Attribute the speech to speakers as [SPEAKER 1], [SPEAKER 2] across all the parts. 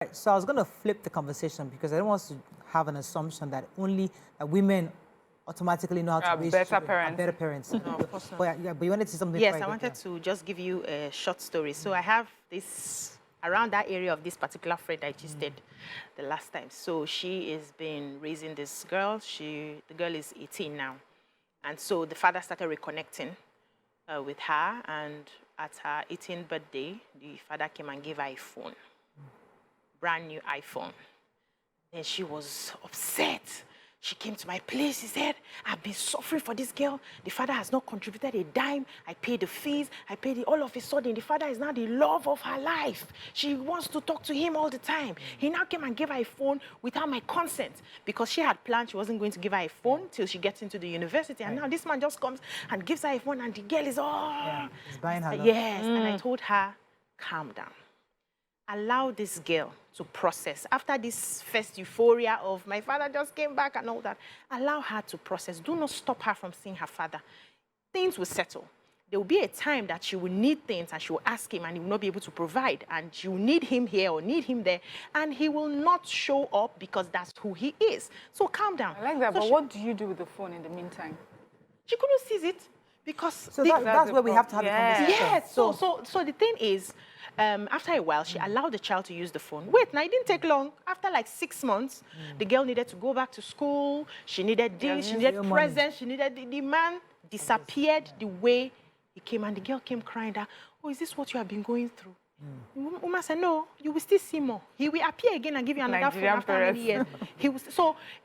[SPEAKER 1] Right, so I was going to flip the conversation because I don't want to have an assumption that only women automatically know how to raise children, better parents.
[SPEAKER 2] No, of course not.
[SPEAKER 1] But you wanted to say something.
[SPEAKER 2] Yes, I wanted to just give you a short story. So I have this, around that area of this particular friend I just did the last time. So she has been raising this girl. The girl is 18 now. And so the father started reconnecting with her. And at her 18th birthday, the father came and gave her a phone. Brand new iPhone. And she was upset. She came to my place. She said, I've been suffering for this girl. The father has not contributed a dime. I paid the fees. I paid it. All of a sudden, the father is now the love of her life. She wants to talk to him all the time. He now came and gave her a phone without my consent because she had planned she wasn't going to give her a phone till she gets into the university. And now this man just comes and gives her a phone and the girl is,
[SPEAKER 1] he's buying her love.
[SPEAKER 2] Yes. And I told her, calm down. Allow this girl to process. After this first euphoria of my father just came back and all that, allow her to process. Do not stop her from seeing her father. Things will settle. There will be a time that she will need things and she will ask him and he will not be able to provide. And she will need him here or need him there. And he will not show up because that's who he is. So calm down.
[SPEAKER 3] I like that,
[SPEAKER 2] so
[SPEAKER 3] but what do you do with the phone in the meantime?
[SPEAKER 2] She couldn't seize it because...
[SPEAKER 1] So that's where we have to have a conversation.
[SPEAKER 2] Yes. So the thing is, after a while, she allowed the child to use the phone. Wait, now it didn't take long. After like 6 months, the girl needed to go back to school. She needed this, she needed presents, she needed the man disappeared the way he came. And the girl came crying that, oh, is this what you have been going through? Uma said, no, you will still see more. He will appear again and give you another phone after many years.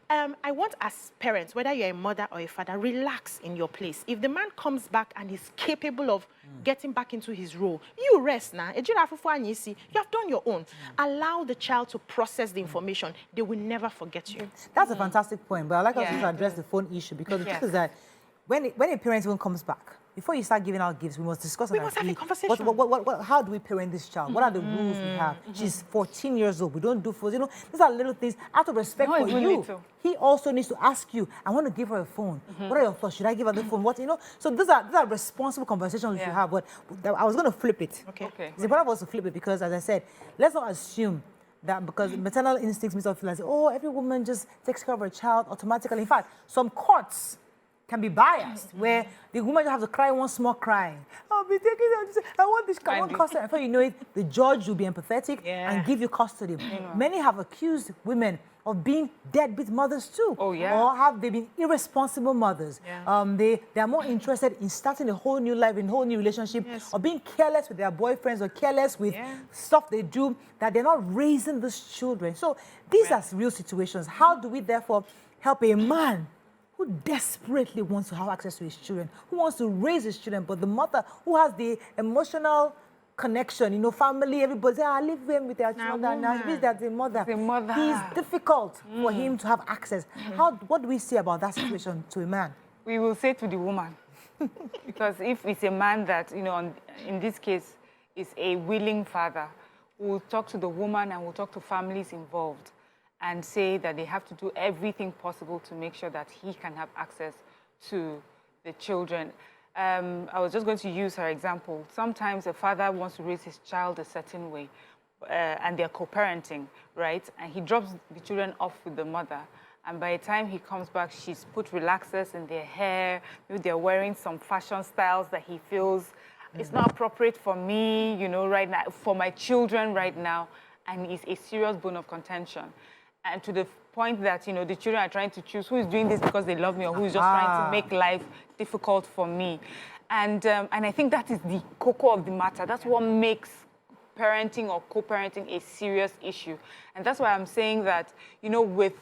[SPEAKER 2] I want as parents, whether you're a mother or a father, relax in your place. If the man comes back and is capable of getting back into his role, you rest now. You have done your own. Allow the child to process the information. They will never forget you.
[SPEAKER 1] That's a fantastic point, but I like also to address the phone issue because the truth is that when a parent even comes back, before you start giving out gifts, we must discuss.
[SPEAKER 2] We must have a conversation.
[SPEAKER 1] How do we parent this child? What are the rules we have? She's 14 years old. We don't do phones. You know, these are little things. Out of respect for you, he also needs to ask you, I want to give her a phone. What are your thoughts? Should I give her the phone? What, you know? So these are responsible conversations we should have. But I was going to flip it.
[SPEAKER 2] Okay.
[SPEAKER 1] It's important for us to flip it because, as I said, let's not assume that because maternal instincts makes us feel like, oh, every woman just takes care of her child automatically. In fact, some courts can be biased, where the woman just have to cry one small cry. I'll be taking it. I want this. I want custody. Before you know it, the judge will be empathetic and give you custody. Many have accused women of being deadbeat mothers too.
[SPEAKER 3] Oh, yeah.
[SPEAKER 1] Or have they been irresponsible mothers? They are more interested in starting a whole new life, in a whole new relationship, or being careless with their boyfriends or careless with stuff they do, that they're not raising these children. So these are real situations. How do we therefore help a man who desperately wants to have access to his children, who wants to raise his children, but the mother who has the emotional connection, you know, family, everybody say, I live with their children, now he means that the mother. It's difficult for him to have access. What do we say about that situation to a man?
[SPEAKER 3] We will say to the woman, because if it's a man that, you know, in this case, is a willing father, we'll talk to the woman and we'll talk to families involved and say that they have to do everything possible to make sure that he can have access to the children. I was just going to use her example. Sometimes a father wants to raise his child a certain way, and they're co-parenting, right? And he drops the children off with the mother. And by the time he comes back, she's put relaxers in their hair. Maybe they're wearing some fashion styles that he feels it's not appropriate for me, you know, right now, for my children right now. And it's a serious bone of contention. And to the point that, you know, the children are trying to choose who is doing this because they love me or who is just trying to make life difficult for me. And I think that is the cocoa of the matter. That's what makes parenting or co-parenting a serious issue. And that's why I'm saying that, you know, with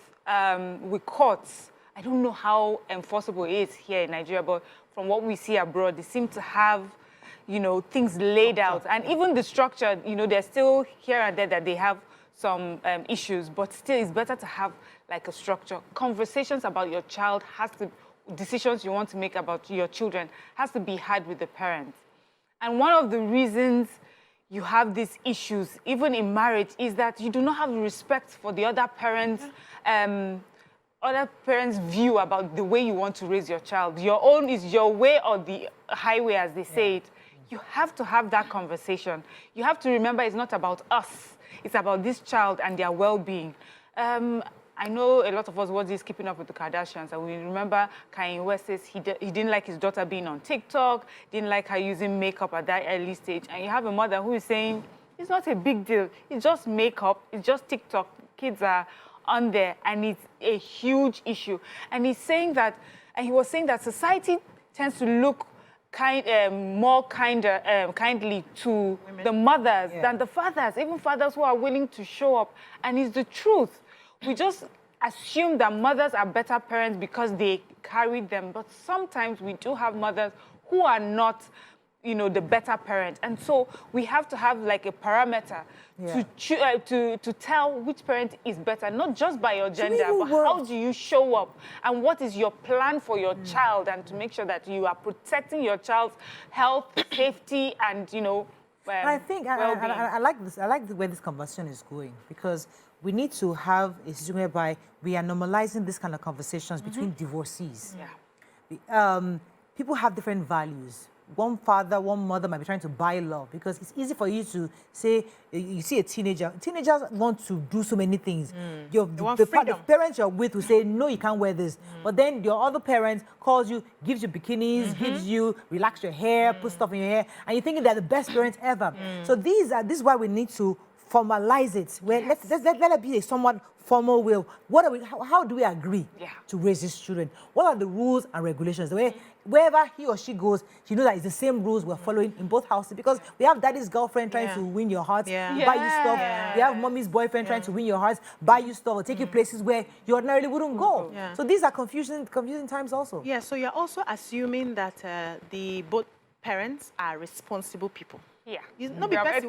[SPEAKER 3] courts, I don't know how enforceable it is here in Nigeria, but from what we see abroad, they seem to have, you know, things laid out. And even the structure, you know, there's still here and there that they have some issues, but still it's better to have like a structure. Conversations about your child decisions you want to make about your children has to be had with the parents. And one of the reasons you have these issues, even in marriage, is that you do not have respect for the other parents' view about the way you want to raise your child. Your own is your way or the highway, as they say it. You have to have that conversation. You have to remember it's not about us. It's about this child and their well-being. I know a lot of us watch this Keeping Up with the Kardashians, and we remember Kanye West says he didn't like his daughter being on TikTok, didn't like her using makeup at that early stage. And you have a mother who is saying, it's not a big deal. It's just makeup. It's just TikTok. Kids are on there, and it's a huge issue. And he was saying that society tends to look more kindly to women, the mothers than the fathers, even fathers who are willing to show up. And it's the truth. We just assume that mothers are better parents because they carried them. But sometimes we do have mothers who are not, the better parent. And so we have to have like a parameter to tell which parent is better, not just by your gender, but how do you show up? And what is your plan for your child? And to make sure that you are protecting your child's health, safety, and,
[SPEAKER 1] I think I like this. I like the way this conversation is going, because we need to have a situation whereby we are normalizing this kind of conversations between divorcees. People have different values. One father, one mother might be trying to buy love, because it's easy for you to say, you see a teenager. Teenagers want to do so many things. The parents you're with will say, no, you can't wear this. But then your other parent calls you, gives you bikinis, gives you, relax your hair, put stuff in your hair, and you're thinking they're the best parents ever. So this is why we need to formalize it. Let it be a somewhat formal way. How do we agree to raise these children? What are the rules and regulations? The way wherever he or she goes, she knows that it's the same rules we're following in both houses, because we have daddy's girlfriend trying to win your heart, buy you stuff. We have mommy's boyfriend trying to win your heart, buy you stuff, or take you places where you ordinarily wouldn't go. So these are confusing times also.
[SPEAKER 2] Yeah, so you're also assuming that both parents are responsible people. No be person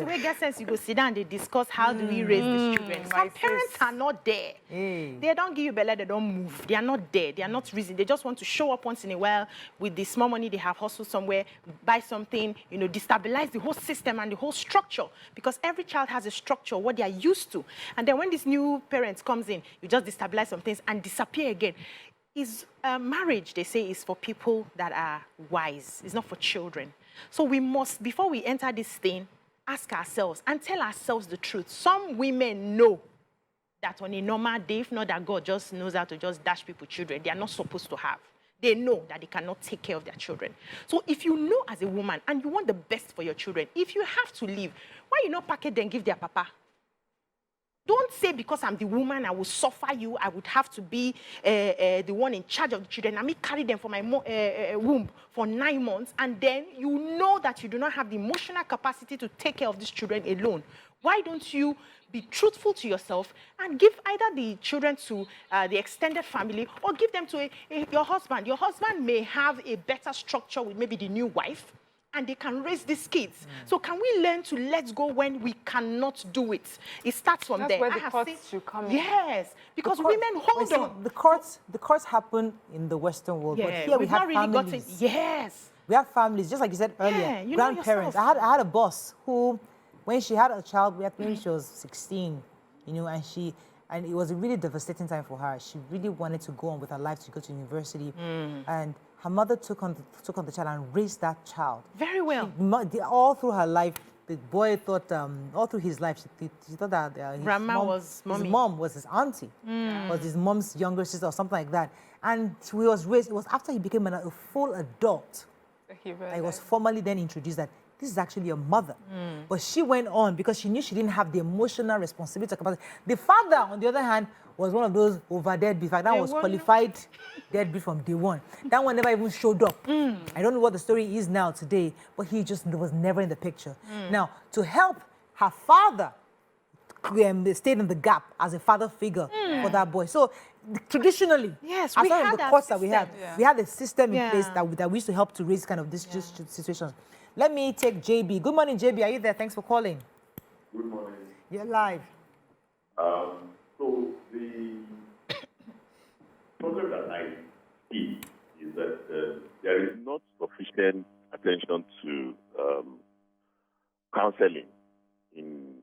[SPEAKER 2] wey get sense, you go sit down, they discuss how do we raise these children. Some parents are not there. They don't give you belly, they don't move. They are not there. They are not reason. They just want to show up once in a while with the small money they have hustled somewhere, buy something, destabilize the whole system and the whole structure. Because every child has a structure, what they are used to. And then when this new parent comes in, you just destabilize some things and disappear again. Marriage, they say, is for people that are wise. It's not for children. So we must, before we enter this thing, ask ourselves and tell ourselves the truth. Some women know that on a normal day, if not that God just knows how to just dash people children, they are not supposed to have. They know that they cannot take care of their children. So if you know as a woman and you want the best for your children, if you have to leave, why you not pack it and give their papa? Don't say because I'm the woman, I will suffer you. I would have to be the one in charge of the children. I may carry them for my womb for 9 months, and then you know that you do not have the emotional capacity to take care of these children alone. Why don't you be truthful to yourself and give either the children to the extended family, or give them to your husband? Your husband may have a better structure with maybe the new wife, and they can raise these kids. So can we learn to let go when we cannot do it? It starts from there.
[SPEAKER 3] That's where the courts should come in.
[SPEAKER 2] Yes, because women hold on.
[SPEAKER 1] The courts happen in the Western world, but here we have families. We have families, just like you said earlier, grandparents. I had a boss who, when she had a child, when she was 16, and it was a really devastating time for her. She really wanted to go on with her life, to go to university, and her mother took on the child and raised that child. Very well. All through her life, the boy thought, all through his life, she thought that his mom was his auntie, was his mom's younger sister or something like that. And he was raised, it was after he became a full adult that he was formally then introduced that this is actually your mother. But she went on because she knew she didn't have the emotional responsibility or capacity. The father, on the other hand, was one of those over deadbeat. That was qualified deadbeat from day one. That one never even showed up. I don't know what the story is now today, but he just was never in the picture. Now, to help her father, stayed in the gap as a father figure for that boy. So traditionally, as we had the courts that we have, we had a system in place that we used to help to raise kind of these situations. Let me take JB. Good morning, JB. Are you there? Thanks for calling.
[SPEAKER 4] Good morning.
[SPEAKER 1] You're live.
[SPEAKER 4] So the problem that I see is that there is not sufficient attention to counseling in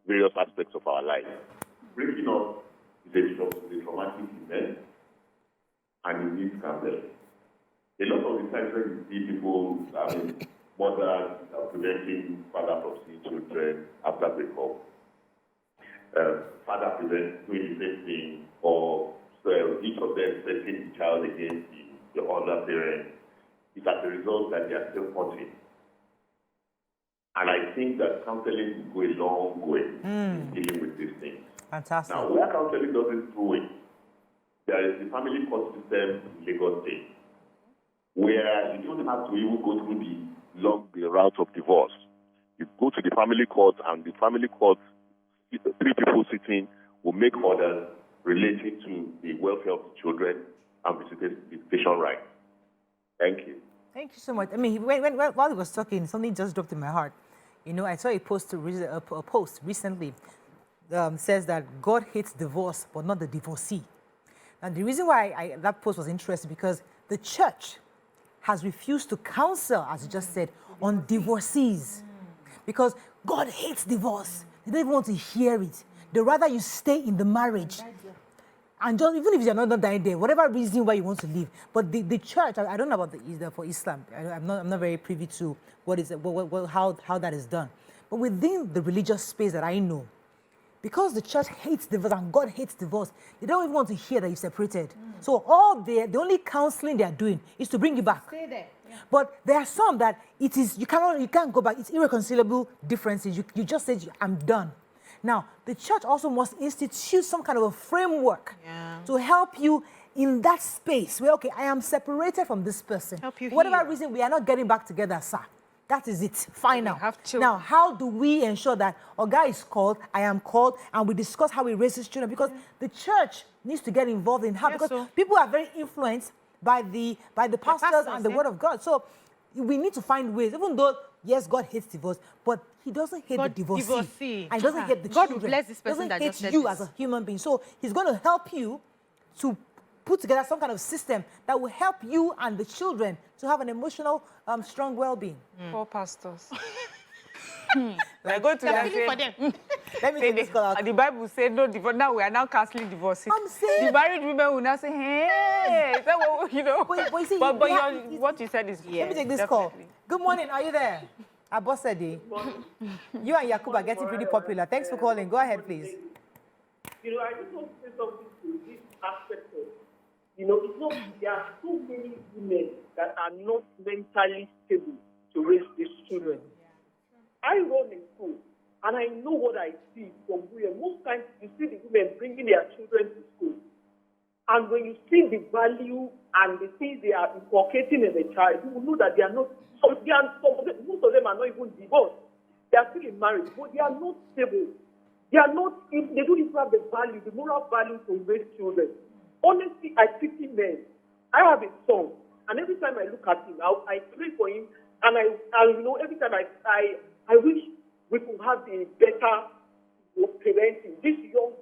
[SPEAKER 4] various aspects of our life. Breaking up is a traumatic event, and it needs counseling. A lot of the times when you see people mothers preventing father from seeing children after breakup. Father prevents doing the same thing, or each of them setting the child against the other parent. It's as a result that they are still fighting. And I think that counseling will go a long way in dealing with these things.
[SPEAKER 1] Fantastic.
[SPEAKER 4] Now, where counseling doesn't do it, there is the family court system in Lagos State, where you don't have to even go through the route of divorce. You go to the family court, and the family court, 3 people sitting, will make orders relating to the welfare of the children and visitation rights. Thank you.
[SPEAKER 1] Thank you so much. I mean, while he was talking, something just dropped in my heart. You know, I saw a post recently says that God hates divorce, but not the divorcee. And the reason why that post was interesting, because the church has refused to counsel, as you just said, on divorcees. Because God hates divorce. They don't even want to hear it. They'd rather you stay in the marriage. And just, even if you're not dying there, whatever reason why you want to leave. But the church, I don't know about for Islam. I'm not very privy to how that is done. But within the religious space that I know, because the church hates divorce and God hates divorce, they don't even want to hear that you separated. So the only counseling they are doing is to bring you back.
[SPEAKER 5] Stay there. Yeah.
[SPEAKER 1] But there are some that it is you can't go back. It's irreconcilable differences. You just said I'm done. Now, the church also must institute some kind of a framework to help you in that space where, okay, I am separated from this person.
[SPEAKER 2] Help you
[SPEAKER 1] whatever
[SPEAKER 2] heal.
[SPEAKER 1] reason, we are not getting back together, sir. That is it. Final.
[SPEAKER 3] Have children.
[SPEAKER 1] Now, how do we ensure that Oga is called, I am called, and we discuss how we raise his children? Because the church needs to get involved in how, because people are very influenced by the pastors and the word of God. So we need to find ways, even though, yes, God hates divorce, but he doesn't hate the divorcee. And he doesn't hate the
[SPEAKER 2] God
[SPEAKER 1] children.
[SPEAKER 2] will bless this person that
[SPEAKER 1] doesn't
[SPEAKER 2] just
[SPEAKER 1] hate
[SPEAKER 2] said
[SPEAKER 1] you
[SPEAKER 2] this.
[SPEAKER 1] as a human being. So he's going to help you to put together some kind of system that will help you and the children to have an emotional, strong well-being.
[SPEAKER 3] Poor pastors. I go to that
[SPEAKER 2] for them.
[SPEAKER 1] Let me take this call out.
[SPEAKER 3] The Bible said no divorce. Now we are now canceling divorces.
[SPEAKER 1] I'm saying
[SPEAKER 3] The married women will now say, hey, is that what, you know?
[SPEAKER 1] But you see,
[SPEAKER 3] but what you said is
[SPEAKER 1] let me take this call. Good morning. Are you there? Abosedi. You and Yakub are getting pretty popular. Thanks for calling. Go ahead, please.
[SPEAKER 6] You know, I just want to say something to this aspect of, you know, it's not, there are so many women that are not mentally stable to raise these children. I run a school, and I know what I see from women. Most times, you see the women bringing their children to school. And when you see the value and the things they are inculcating in the child, you will know that they are not, most of them are not even divorced. They are still in marriage, but they are not stable. They are not, they don't even have the value, the moral value to raise children. Honestly, I pity men. I have a son, and every time I look at him, I pray for him, and I you know, every time I wish we could have a better parenting. These young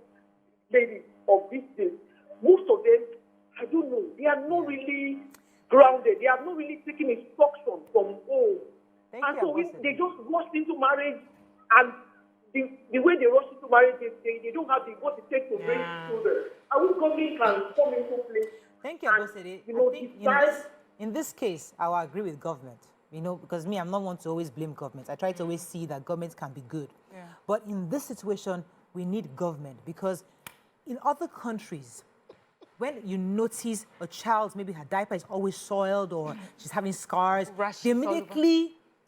[SPEAKER 6] ladies of these days, most of them, I don't know, they are not really grounded. They are not really taking instruction from home. And so they just rush into marriage, and the way they rush into marriage, they don't have what it takes to raise children. I wish government can come into place.
[SPEAKER 1] Thank you, Abosede.
[SPEAKER 6] You know,
[SPEAKER 1] I think in this case, I will agree with government. You know, because me, I'm not one to always blame government. I try to always see that government can be good. Yeah. But in this situation, we need government, because in other countries, when you notice a child, maybe her diaper is always soiled or she's having scars,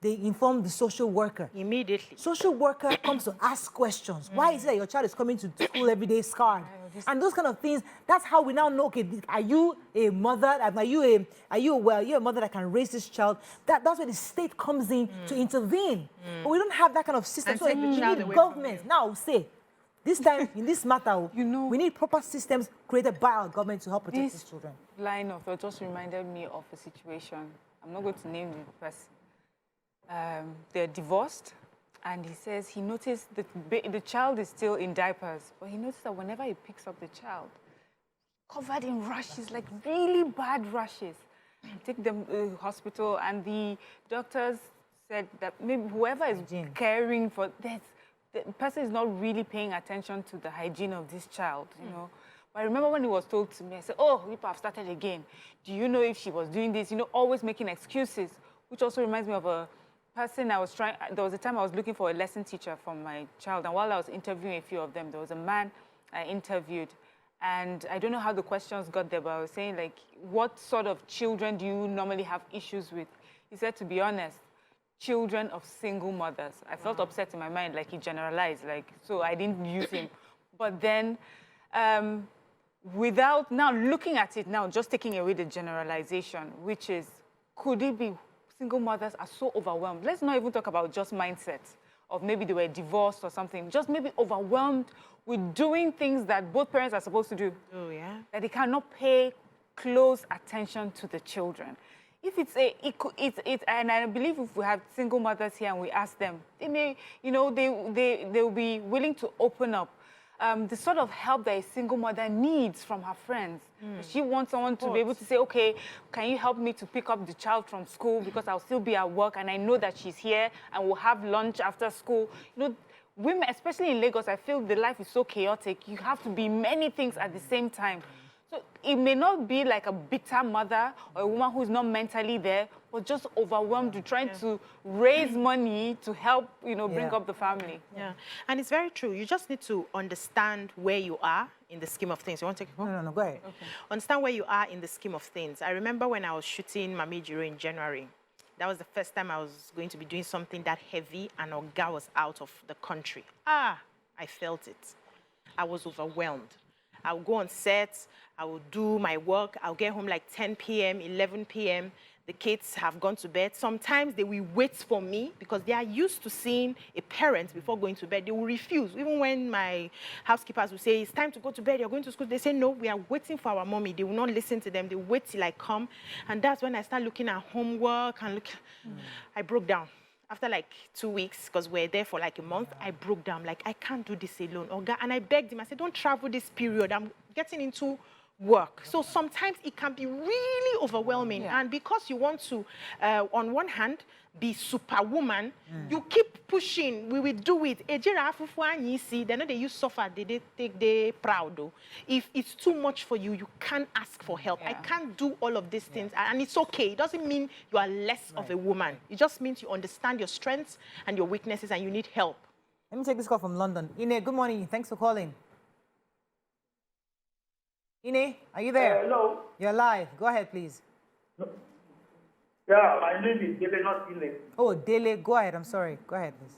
[SPEAKER 1] they inform the social worker.
[SPEAKER 2] Immediately.
[SPEAKER 1] Social worker comes to ask questions. Why is it that your child is coming to school every day scarred? And those kind of things, that's how we now know, okay, are you a mother? Are you a mother that can raise this child? That's where the state comes in to intervene. But we don't have that kind of system.
[SPEAKER 2] And
[SPEAKER 1] so
[SPEAKER 2] take the child
[SPEAKER 1] need
[SPEAKER 2] away
[SPEAKER 1] government.
[SPEAKER 2] from you.
[SPEAKER 1] Now, say, this time, in this matter,
[SPEAKER 3] you know,
[SPEAKER 1] we need proper systems created by our government to help protect these children.
[SPEAKER 3] Line of thought just reminded me of a situation. I'm not going to name the person. They're divorced, and he says he noticed that the child is still in diapers, but he noticed that whenever he picks up the child, covered in rashes, like really bad rashes, take them to the hospital, and the doctors said that maybe whoever is caring for this, the person is not really paying attention to the hygiene of this child, you know. But I remember when he was told to me, I said, oh, Ripa, I've started again. Do you know if she was doing this? You know, always making excuses, which also reminds me of a person there was a time I was looking for a lesson teacher for my child, and while I was interviewing a few of them, there was a man I interviewed, and I don't know how the questions got there, but I was saying, like, what sort of children do you normally have issues with? He said, to be honest, children of single mothers. I felt upset in my mind, like he generalized, like, so I didn't use him. But then, without now looking at it now, just taking away the generalization, which is, could it be single mothers are so overwhelmed? Let's not even talk about just mindset of maybe they were divorced or something, just maybe overwhelmed with doing things that both parents are supposed to do.
[SPEAKER 2] Oh, yeah.
[SPEAKER 3] That they cannot pay close attention to the children. If and I believe if we have single mothers here and we ask them, they may, you know, they'll be willing to open up. The sort of help that a single mother needs from her friends. She wants someone to be able to say, okay, can you help me to pick up the child from school because I'll still be at work and I know that she's here and we'll have lunch after school. You know, women, especially in Lagos, I feel the life is so chaotic. You have to be many things at the same time. So it may not be like a bitter mother or a woman who's not mentally there, but just overwhelmed with trying to raise money to help, you know, bring up the family.
[SPEAKER 2] Yeah, and it's very true. You just need to understand where you are in the scheme of things. You want to take it?
[SPEAKER 1] No, go ahead.
[SPEAKER 2] Okay. Understand where you are in the scheme of things. I remember when I was shooting Mami Jiro in January. That was the first time I was going to be doing something that heavy, and Oga was out of the country. I felt it. I was overwhelmed. I would go on set, I would do my work, I'll get home like 10 p.m., 11 p.m., the kids have gone to bed. Sometimes they will wait for me because they are used to seeing a parent before going to bed. They will refuse. Even when my housekeepers will say, it's time to go to bed, you're going to school, they say, no, we are waiting for our mommy. They will not listen to them. They wait till I come. And that's when I start looking at homework and I broke down. After like 2 weeks, because we're there for like a month, I broke down. Like, I can't do this alone, Oga. And I begged him. I said, don't travel this period. I'm getting into work. So sometimes it can be really overwhelming. And because you want to, on one hand, be superwoman, you keep pushing. We will do it. They know they use suffer. They proud though. If it's too much for you, you can't ask for help. I can't do all of these things. And it's okay. It doesn't mean you are less of a woman. It just means you understand your strengths and your weaknesses and you need help.
[SPEAKER 1] Let me take this call from London. Ine, good morning. Thanks for calling. Ine, are you there?
[SPEAKER 5] Hello.
[SPEAKER 1] You're live. Go ahead, please.
[SPEAKER 5] Yeah, my name is Gideon Okeke.
[SPEAKER 1] Oh, Dele, go ahead. I'm sorry. Go ahead, please.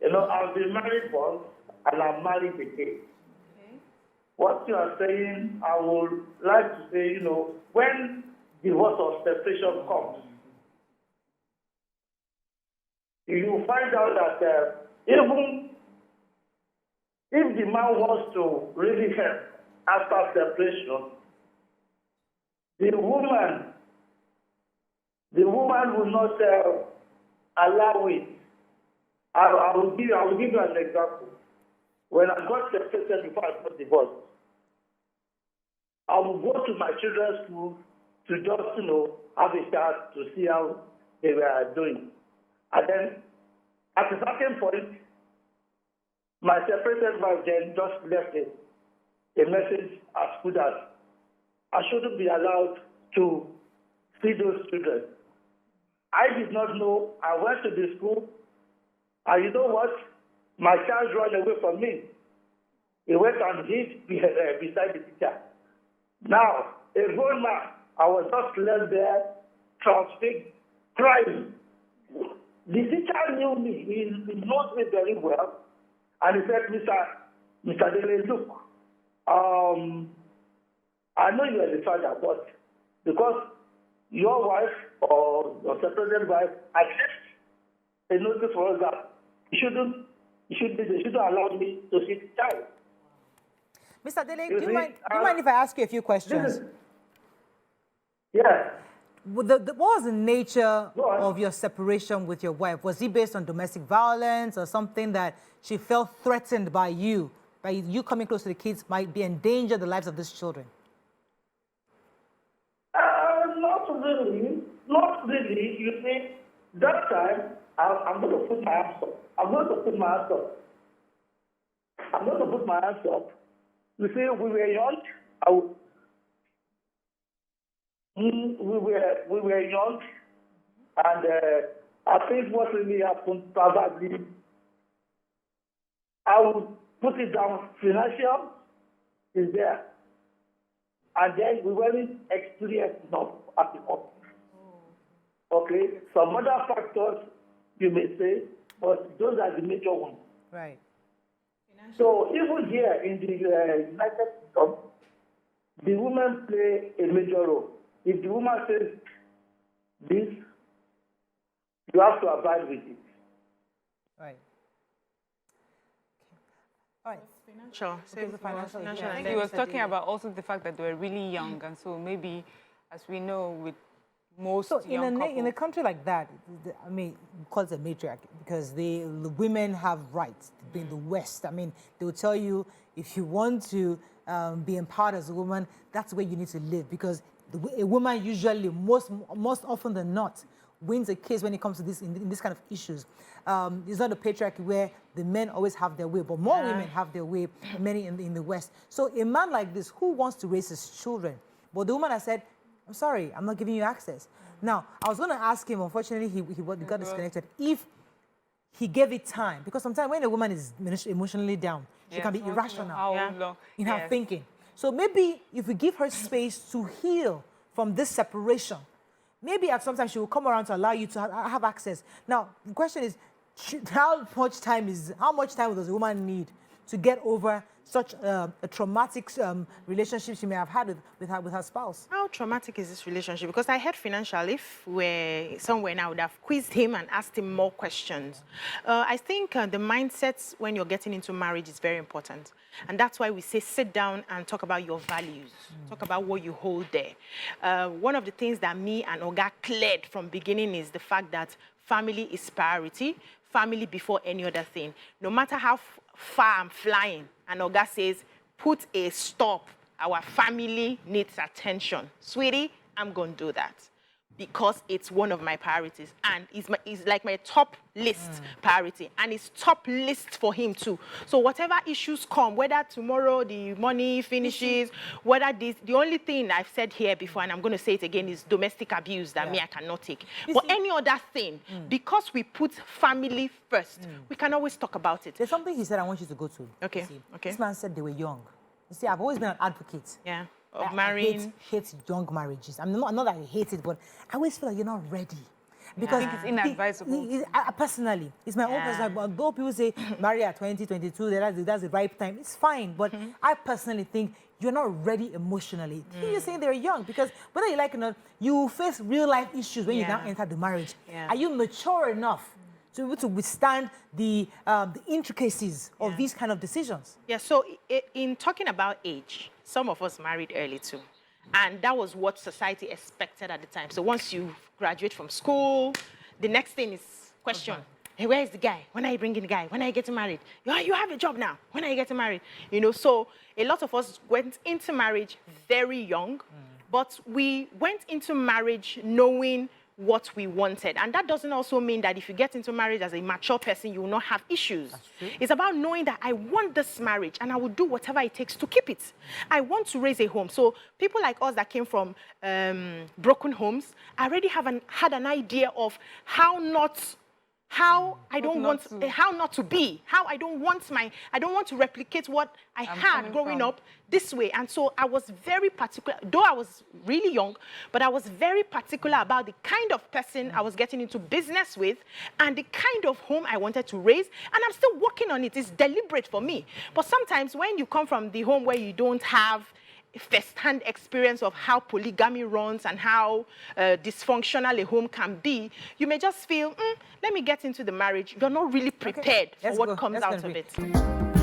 [SPEAKER 5] You know, I've been married once and I'm married again. Okay. What you are saying, I would like to say, you know, when divorce or separation comes, you find out that even if the man wants to really help after separation, the woman will not allow it. I will give you an example. When I got separated before I got divorced, I would go to my children's school to just, you know, have a chat to see how they were doing. And then at a certain point, my separated wife then just left a message as good as I shouldn't be allowed to see those children. I did not know. I went to the school, and you know what? My child ran away from me. He went and hid beside the teacher. Now, a grown man, I was just left there, transfixed, crying. The teacher knew me. He knows me very well. And he said, Mr. Dele, look, I know you are the father, but because your wife or your separated wife accepts a notice for us that they shouldn't allow me to see the child.
[SPEAKER 1] Mr. Dele, do you mind if I ask you a few questions?
[SPEAKER 5] Yeah.
[SPEAKER 1] What was the nature of your separation with your wife? Was it based on domestic violence or something that she felt threatened by you coming close to the kids might be endanger the lives of these children?
[SPEAKER 5] Not really. You see, that time, I'm going to put my hands up. I'm going to put my hands up. You see, we were young. We were young. And I think what really happened, probably, I would put it down, financial is there. And then we weren't experienced enough at the moment. Okay, some other factors you may say, but those are the major ones.
[SPEAKER 1] Right.
[SPEAKER 5] So even here in the United Kingdom, the women play a major role. If the woman says this, you have to abide with it.
[SPEAKER 1] Right. All right.
[SPEAKER 2] Sure.
[SPEAKER 1] Financial.
[SPEAKER 3] I think he was talking about also the fact that they were really young, and so maybe, as we know, with most young couples.
[SPEAKER 1] In a country like that, I mean, call it a matriarchy because the women have rights in the West. I mean, they will tell you if you want to be empowered as a woman, that's where you need to live because a woman usually, most often than not, wins a case when it comes to this in this kind of issues. It's not a patriarchy where the men always have their way, but more women have their way, many in the West. So a man like this, who wants to raise his children? But the woman has said, I'm sorry, I'm not giving you access. Now, I was going to ask him, unfortunately, he got disconnected, if he gave it time. Because sometimes when a woman is emotionally down, she can be irrational in her thinking. So maybe if we give her space to heal from this separation, maybe at some time she will come around to allow you to have access. Now, the question is, how much time does a woman need to get over such a traumatic relationship she may have had with her spouse?
[SPEAKER 2] How traumatic is this relationship? Because I heard financial. If we're somewhere now, I would have quizzed him and asked him more questions. I think the mindset when you're getting into marriage is very important. And that's why we say sit down and talk about your values. Talk about what you hold there. One of the things that me and Oga cleared from beginning is the fact that family is priority. Family before any other thing. No matter how far I'm flying, and Oga says, put a stop. Our family needs attention. Sweetie, I'm going to do that because it's one of my priorities and it's like my top list priority and it's top list for him too. So whatever issues come, whether tomorrow the money finishes, whether this, the only thing I've said here before, and I'm going to say it again, is domestic abuse that me, I cannot take. But any other thing, because we put family first, we can always talk about it.
[SPEAKER 1] There's something he said I want you to go to.
[SPEAKER 2] Okay, okay.
[SPEAKER 1] This man said they were young. You see, I've always been an advocate.
[SPEAKER 2] Yeah. Of marrying.
[SPEAKER 1] I hate young marriages. I mean, not that I hate it, but I always feel like you're not ready. Because
[SPEAKER 3] I think it's inadvisable.
[SPEAKER 1] Personally, it's my own personal. Although people say marry at 20, 22, that's the right time, it's fine. But I personally think you're not ready emotionally. You're saying they're young because whether you like it or not, you face real life issues when you now enter the marriage. Are you mature enough to be able to withstand the intricacies of these kind of decisions?
[SPEAKER 2] Yeah, so in talking about age, some of us married early too. And that was what society expected at the time. So once you graduate from school, the next thing is question. Hey, where is the guy? When are you bringing the guy? When are you getting married? You have a job now. When are you getting married? You know, so a lot of us went into marriage very young, but we went into marriage knowing what we wanted. And that doesn't also mean that if you get into marriage as a mature person, you will not have issues. It's about knowing that I want this marriage and I will do whatever it takes to keep it. I want to raise a home. So people like us that came from broken homes already had an idea of how not to be, how I don't want to replicate what I had growing up this way. And so I was very particular, though I was really young, but I was very particular about the kind of person I was getting into business with and the kind of home I wanted to raise. And I'm still working on it. It's deliberate for me. But sometimes when you come from the home where you don't have first-hand experience of how polygamy runs and how dysfunctional a home can be, you may just feel, let me get into the marriage. You're not really prepared for what comes out of it.